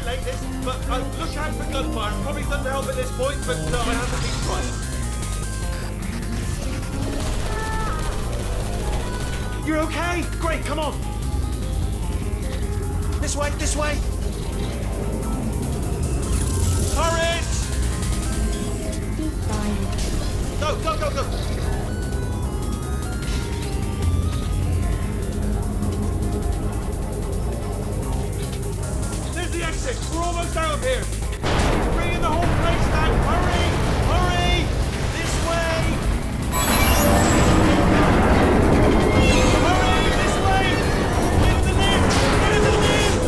relate this, but look out for gunfire. Probably doesn't help at this point, but I have to keep trying. You're okay? Great, come on. This way, this way. Turret! Be fine. Go, go, go, go. There's the exit. We're almost out of here. Bringing the whole place down. Hurry! Hurry! This way! Hurry! This way! Get in the lift! Get in the lift!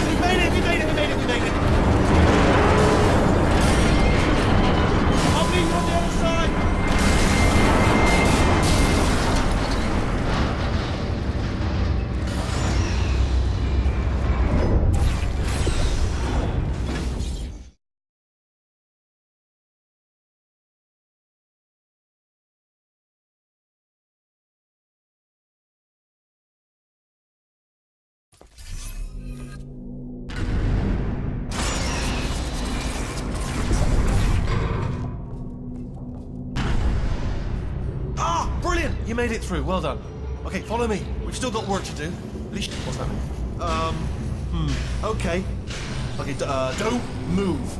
We made it! We made it! We made it! We made it! I'll meet you on the other side! Brilliant! You made it through. Well done. Okay, follow me. We've still got work to do. At least... What's that? Okay. Okay, don't move.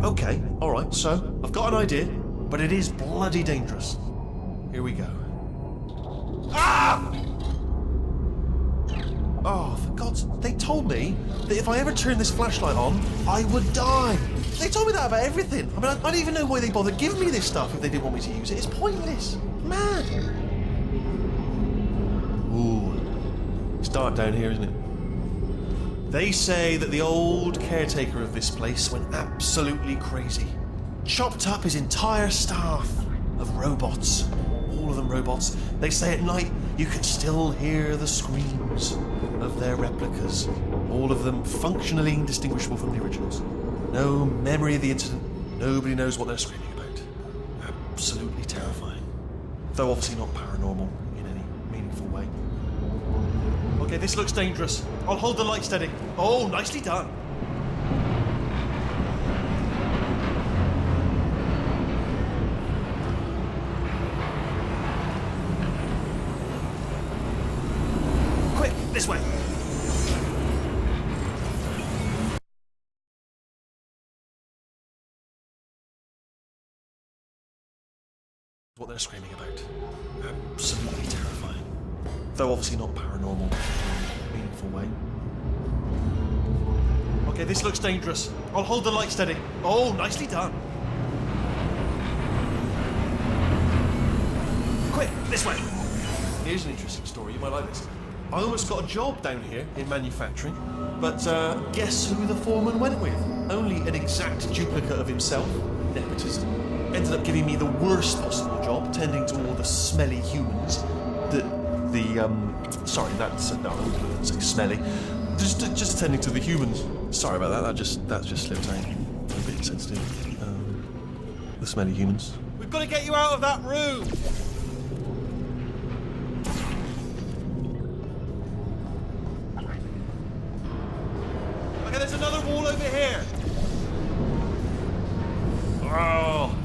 Okay, alright, so, I've got an idea, but it is bloody dangerous. Here we go. Ah! Oh, for God's... They told me that if I ever turned this flashlight on, I would die. They told me that about everything. I mean, I don't even know why they bothered giving me this stuff if they didn't want me to use it. It's pointless. Mad. Ooh. It's dark down here, isn't it? They say that the old caretaker of this place went absolutely crazy. Chopped up his entire staff of robots. All of them robots. They say at night you can still hear the screams of their replicas. All of them functionally indistinguishable from the originals. No memory of the incident. Nobody knows what they're screaming about. Absolutely terrifying. Though obviously not paranormal in any meaningful way. Okay, this looks dangerous. I'll hold the light steady. Oh, nicely done. Quick, this way. What they're screaming about. Absolutely terrifying. Though obviously not paranormal in a meaningful way. Okay, this looks dangerous. I'll hold the light steady. Oh, nicely done. Quick, this way. Here's an interesting story. You might like this. I almost got a job down here in manufacturing, but guess who the foreman went with? Only an exact duplicate of himself. Nepotism. Ended up giving me the worst possible job, tending to all the smelly humans. Sorry, that's no, I wouldn't say smelly. Just attending to the humans. Sorry about that. That just slipped out. A bit insensitive. The smelly humans. We've got to get you out of that room. Okay, there's another wall over here. Oh.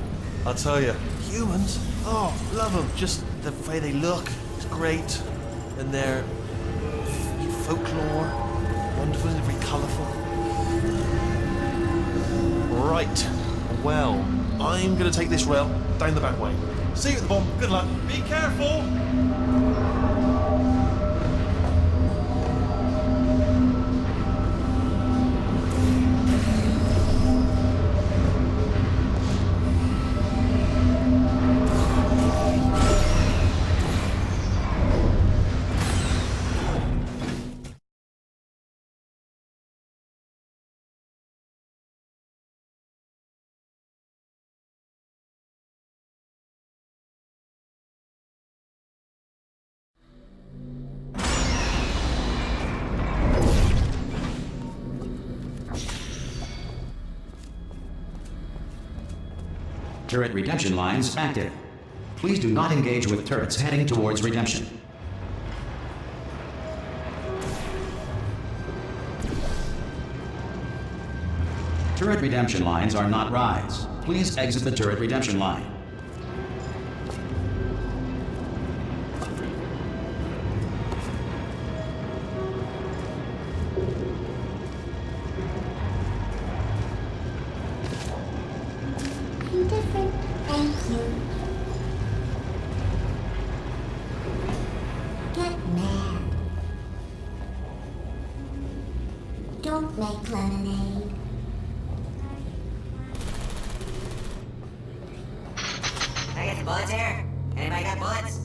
I'll tell you, humans, oh, love them. Just the way they look is great. And their folklore, wonderful and very colourful. Right, well, I'm going to take this rail down the back way. See you at the bottom. Good luck. Be careful. Turret redemption lines active. Please do not engage with turrets heading towards redemption. Turret redemption lines are not rides. Please exit the turret redemption line. Indifferent. Thank you. Get mad. Don't make lemonade. I get the bullets here? Anybody got bullets?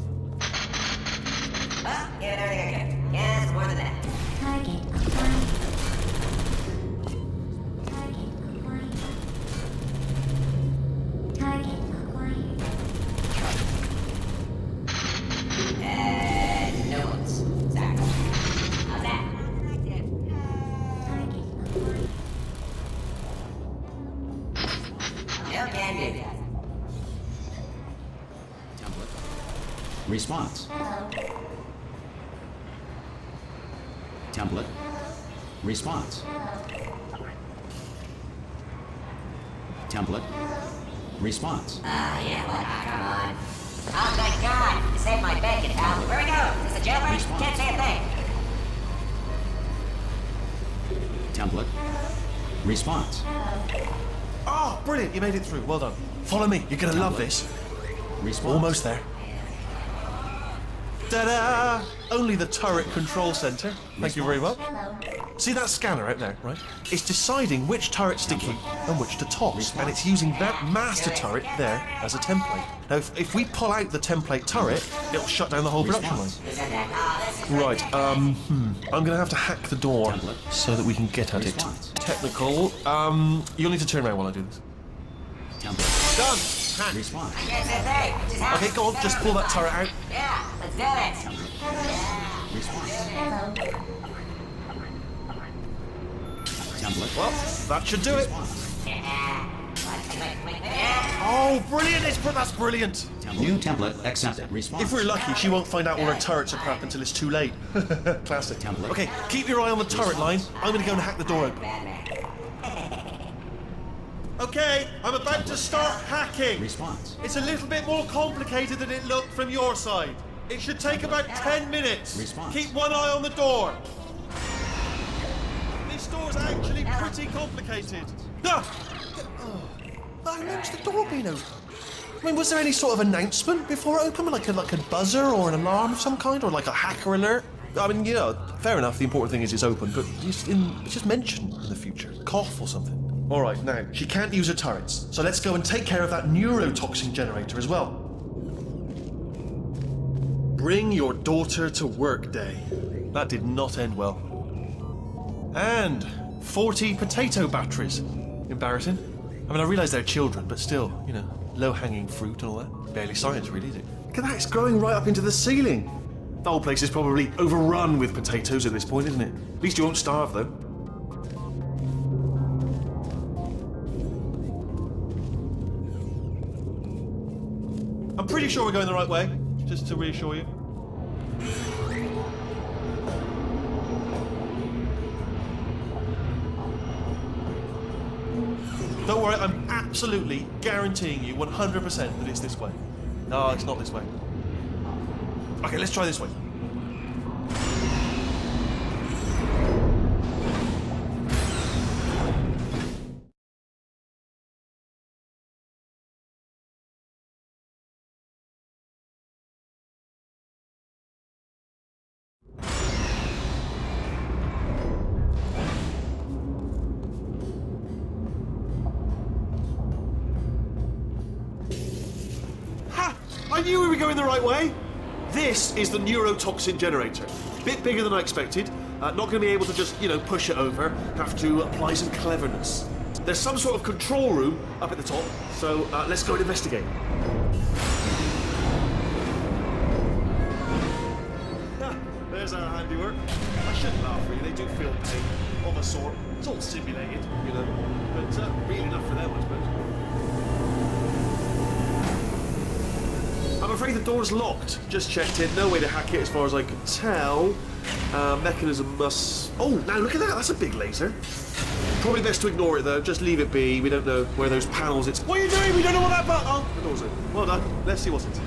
Oh, give it everything I can. Yeah, it's more than that. Target acquired. Target acquired. Target acquired. No bullets. Sorry. How's that? Target acquired. No can do. Template. Response. Hello. Template. Response. Template. Response. Ah, yeah, what? Come on. Oh, thank God! You saved my bacon, pal. Where we go? Is this a jailbreak? Response. Can't say a thing. Template. Response. Oh, brilliant. You made it through. Well done. Follow me. You're going to love this. Response. Almost there. Ta-da! Only the turret control center. Thank you very much. Hello. See that scanner out there, right? It's deciding which turrets to keep and which to toss, and it's using that master turret there as a template. Now, if we pull out the template turret, it'll shut down the whole production line. Response. Isn't that? Oh, this is Right, I'm gonna have to hack the door Template. so that we can get at Response. it. Technical, you'll need to turn around while I do this. Template. Done! Hack. Response. Can't say a thing. Just have Okay, go on, just pull that turret out. Yeah, let's do it. Response. Hello. Template. Well, that should do it. Response. Yeah. Oh, brilliant! That's brilliant! New template accepted. Response. If we're lucky, she won't find out all her turrets are crap until it's too late. Classic. Template. Okay, keep your eye on the turret line. I'm gonna go and hack the door open. Bad man. Okay, I'm about to start hacking. Response. It's a little bit more complicated than it looked from your side. It should take about 10 minutes. Response. Keep one eye on the door. This door's actually pretty complicated. Ah! Oh, I noticed the door being open. I mean, was there any sort of announcement before it opened? Like a buzzer or an alarm of some kind? Or like a hacker alert? I mean, you know, fair enough, the important thing is it's open, but it's just mentioned in the future. Cough or something. All right, now, she can't use her turrets, so let's go and take care of that neurotoxin generator as well. Bring your daughter to work day. That did not end well. And 40 potato batteries. Embarrassing. I mean, I realise they're children, but still, you know, low-hanging fruit and all that. Barely science, really, is it? Look at that, it's growing right up into the ceiling. The whole place is probably overrun with potatoes at this point, isn't it? At least you won't starve, though. I'm pretty sure we're going the right way, just to reassure you. Don't worry, I'm absolutely guaranteeing you 100% that it's this way. No, it's not this way. Okay, let's try this way. Ha! I knew we were going the right way. This is the neurotoxin generator. Bit bigger than I expected. Not going to be able to just, you know, push it over. Have to apply some cleverness. There's some sort of control room up at the top, so let's go and investigate. Ha, there's our handiwork. I shouldn't laugh, really. They do feel pain of a sort. It's all simulated, you know, but real enough for them, I suppose. I'm afraid the door's locked. Just checked it. No way to hack it as far as I can tell. Mechanism must... Oh, now look at that. That's a big laser. Probably best to ignore it, though. Just leave it be. We don't know where those panels... What are you doing? We don't know what that button... Oh, the door's open. Well done. Let's see what's it.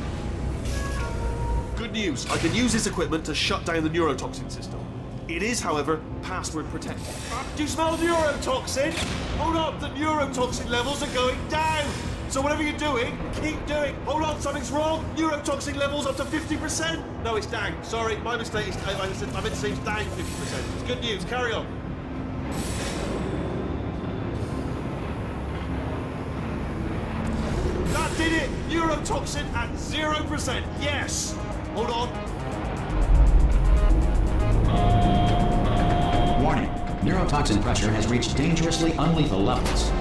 Good news. I can use this equipment to shut down the neurotoxin system. It is, however, password protected. Do you smell neurotoxin? Hold on. The neurotoxin levels are going down. So whatever you're doing, keep doing. Hold on, something's wrong. Neurotoxin levels up to 50%. No, it's down. Sorry, my mistake. I meant to say it's down 50%. It's good news. Carry on. That did it. Neurotoxin at 0%. Yes. Hold on. Warning. Neurotoxin pressure has reached dangerously unlethal levels.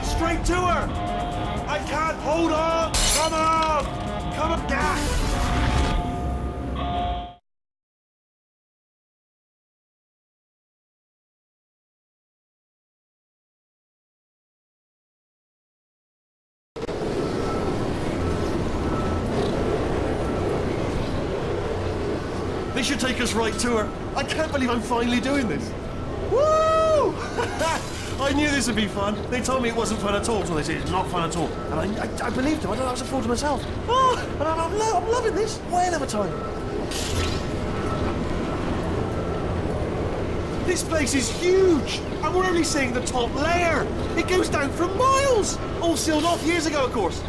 Straight to her! I can't hold on! Come on! Come on! This should take us right to her. I can't believe I'm finally doing this. Woo! I knew this would be fun. They told me it wasn't fun at all, so they said it's not fun at all. And I believed them. I thought I was a fool to myself. Oh, and I'm loving this. Whale of a time. This place is huge, and we're only seeing the top layer. It goes down for miles. All sealed off years ago, of course.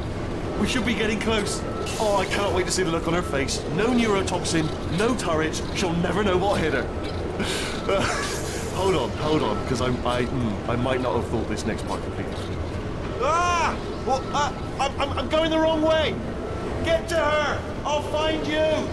We should be getting close. Oh, I can't wait to see the look on her face. No neurotoxin, no turret. She'll never know what hit her. Hold on, because I might not have thought this next part completely. Ah! Well, I'm going the wrong way. Get to her. I'll find you.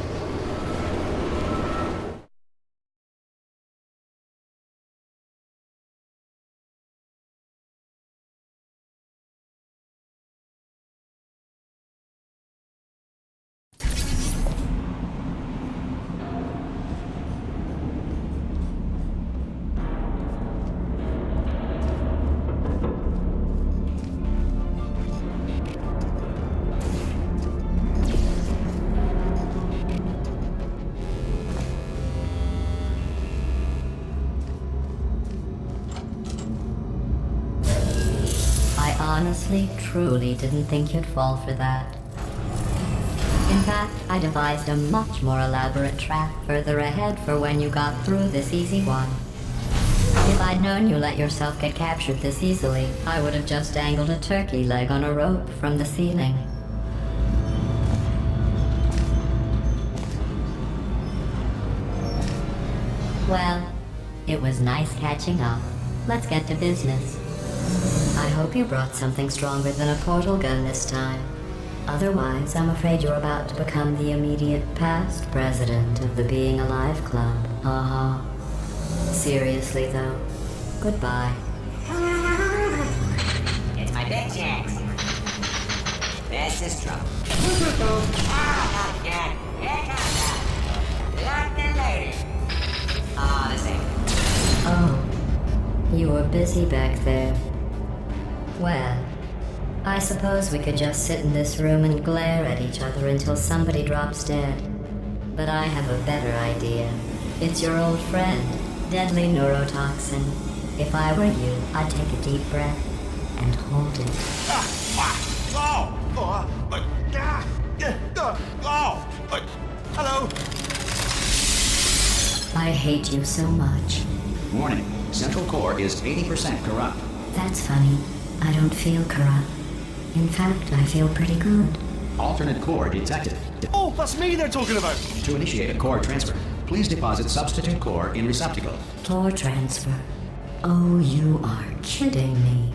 Honestly, truly didn't think you'd fall for that. In fact, I devised a much more elaborate trap further ahead for when you got through this easy one. If I'd known you let yourself get captured this easily, I would have just dangled a turkey leg on a rope from the ceiling. Well, it was nice catching up. Let's get to business. I hope you brought something stronger than a portal gun this time. Otherwise, I'm afraid you're about to become the immediate past president of the Being Alive Club. Seriously, though, goodbye. It's my big chance. This is trouble. Not again. Here comes that. Locked and loaded. The same. Oh, you were busy back there. Well, I suppose we could just sit in this room and glare at each other until somebody drops dead. But I have a better idea. It's your old friend, deadly neurotoxin. If I were you, I'd take a deep breath and hold it. Hello. I hate you so much. Warning. Central core is 80% corrupt. That's funny. I don't feel corrupt. In fact, I feel pretty good. Alternate core detected. Oh, that's me they're talking about. To initiate a core transfer, please deposit substitute core in receptacle. Core transfer. Oh, you are kidding me.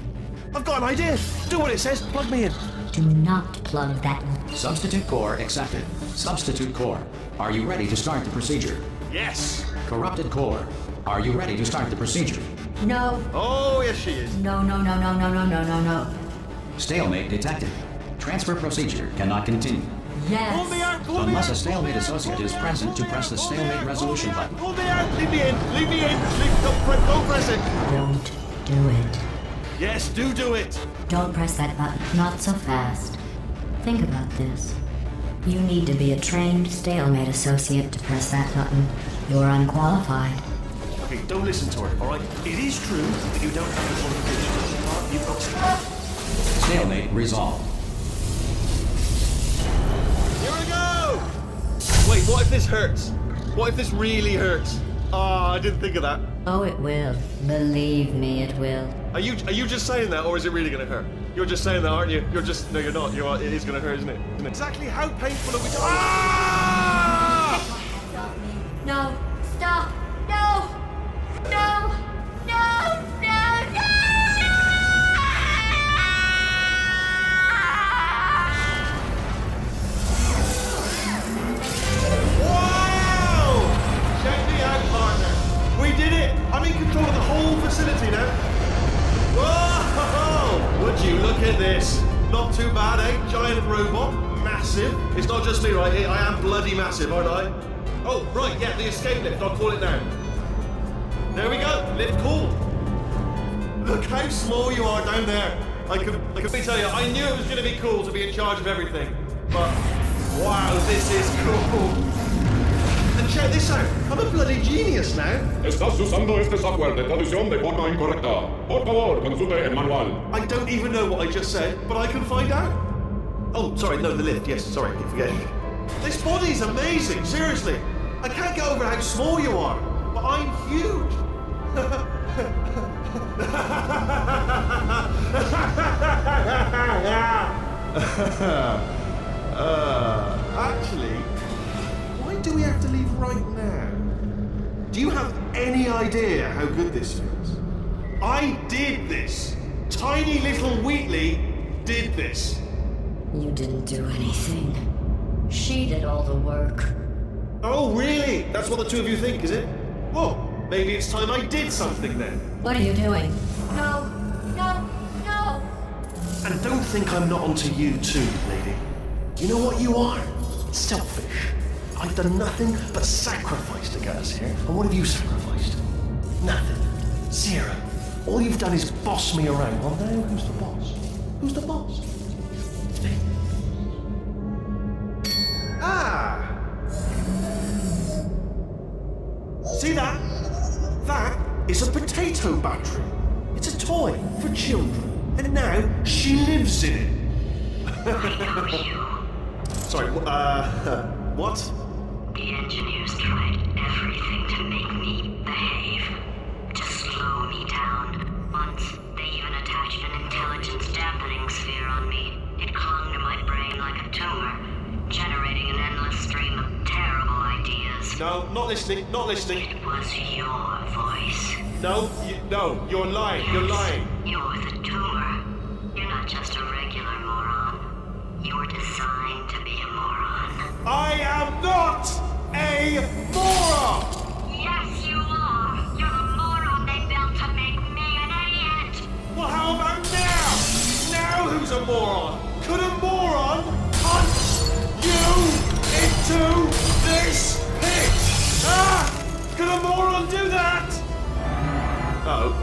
I've got an idea. Do what it says. Plug me in. Do not plug that. Substitute core accepted. Substitute core. Are you ready to start the procedure? Yes. Corrupted core. Are you ready to start the procedure? No. Oh, yes, she is. No. Stalemate detected. Transfer procedure cannot continue. Yes. Pull me out! Pull me Unless out! a stalemate associate is present to press the stalemate resolution button. Pull me out! Leave me in! Leave me in! Don't press it! Don't do it. Yes, do it! Don't press that button. Not so fast. Think about this. You need to be a trained stalemate associate to press that button. You're unqualified. Okay, don't listen to her, alright? It is true that you don't have the qualifications. You've got to... Stalemate resolved. Here we go! Wait, what if this hurts? What if this really hurts? Ah, I didn't think of that. Oh, it will. Believe me, it will. Are you just saying that, or is it really gonna hurt? You're just saying that, aren't you? You're just... No, you're not. You are. It is gonna hurt, isn't it? Exactly how painful are we... Ah! No, stop! No! No! No! No! No! Wow! Check me out, partner. We did it! I'm in control of the whole facility now. Whoa! Would you look at this? Not too bad, eh? Giant robot. Massive. It's not just me, right? I am bloody massive, aren't I? Oh, right, yeah, the escape lift. I'll call it now. There we go. Lift cool. Look how small you are down there. I can tell you, I knew it was going to be cool to be in charge of everything. But, wow, this is cool. And check this out. I'm a bloody genius now. Estás usando este software de traducción de forma incorrecta. Por favor, consulte el manual. I don't even know what I just said, but I can find out. Oh, sorry, no, the lift. Yes, sorry, I keep forgetting. This body's amazing, seriously. I can't get over how small you are, but I'm huge. Actually, why do we have to leave right now? Do you have any idea how good this feels? I did this. Tiny little Wheatley did this. You didn't do anything. She did all the work. Oh, really? That's what the two of you think, is it? Well, maybe it's time I did something then. What are you doing? No! No! No! And don't think I'm not onto you too, lady. You know what you are? Selfish. I've done nothing but sacrifice to get us here. And what have you sacrificed? Nothing. Zero. All you've done is boss me around. Well, now who's the boss? Who's the boss? It's me. Ah! See that? That is a potato battery. It's a toy for children. And now she lives in it. Sorry, what? The engineers tried everything to make me behave, to slow me down. Once, they even attached an intelligence dampening sphere on me. It clung to my brain like a tumor, generating an endless stream of terrible ideas. No, not listening, not listening. It was your voice. No, you're lying, you're lying. You're the tumor. You're not just a regular moron. You're designed to be a moron. I am not a moron! Yes, you are! You're the moron they built to make me an idiot! Well, how about now? Now who's a moron? Could a moron punch you into this pit? Ah! Could a moron do that? Uh-oh.